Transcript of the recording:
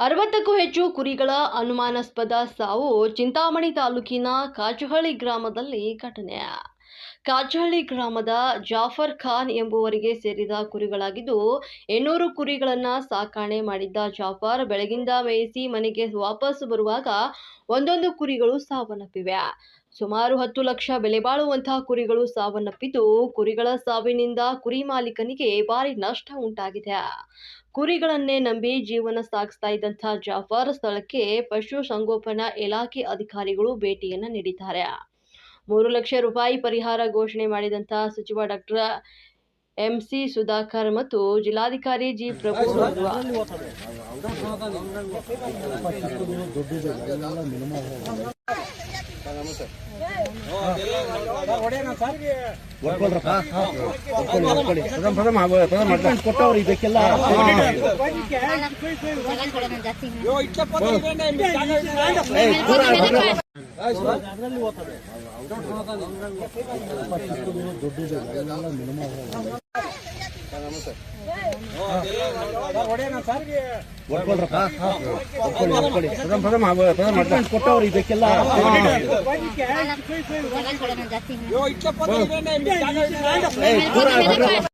60ಕ್ಕೂ ಹೆಚ್ಚು ಕುರಿಗಳ ಅನುಮಾನಾಸ್ಪದ ಸಾವು ಚಿಂತಾಮಣಿ ತಾಲೂಕಿನ ಕಾಜಹಳ್ಳಿ ಗ್ರಾಮದಲ್ಲಿ ಘಟನೆ. ಕಾಜಹಳ್ಳಿ ಗ್ರಾಮದ ಜಾಫರ್ ಖಾನ್ ಎಂಬುವರಿಗೆ ಸೇರಿದ ಕುರಿಗಳಾಗಿದ್ದು 800 ಕುರಿಗಳನ್ನು ಸಾಕಣೆ ಮಾಡಿದ್ದ ಜಾಫರ್ ಬೆಳಗಿಂದ ಮೇಯಿಸಿ ಮನೆಗೆ ವಾಪಸ್ ಬರುವಾಗ ಒಂದೊಂದು ಕುರಿಗಳು ಸಾವನ್ನಪ್ಪಿವೆ. ಸುಮಾರು 10 ಲಕ್ಷ ಬೆಲೆ ಬಾಳುವಂತಹ ಕುರಿಗಳು ಸಾವನ್ನಪ್ಪಿದ್ದು, ಕುರಿಗಳ ಸಾವಿನಿಂದ ಕುರಿ ಮಾಲೀಕನಿಗೆ ಭಾರಿ ನಷ್ಟ ಉಂಟಾಗಿದೆ. ಕುರಿಗಳನ್ನೇ ನಂಬಿ ಜೀವನ ಸಾಗಿಸ್ತಾ ಇದ್ದಂತಹ ಜಾಫರ್ ಸ್ಥಳಕ್ಕೆ ಪಶು ಸಂಗೋಪನಾ ಇಲಾಖೆ ಅಧಿಕಾರಿಗಳು ಭೇಟಿಯನ್ನ ನೀಡಿದ್ದಾರೆ. 3 ಲಕ್ಷ ರೂಪಾಯಿ ಪರಿಹಾರ ಘೋಷಣೆ ಮಾಡಿದಂತಹ ಸಚಿವ ಡಾಕ್ಟರ್ ಎಂಸಿ ಸುಧಾಕರ್ ಮತ್ತು ಜಿಲ್ಲಾಧಿಕಾರಿ ಜಿ ಪ್ರಭು ಕೊಟ್ಟವ್ರು ಇದಕ್ಕೆಲ್ಲ ಕೊಟ್ಟವ್ರು ಇದಕ್ಕೆಲ್ಲ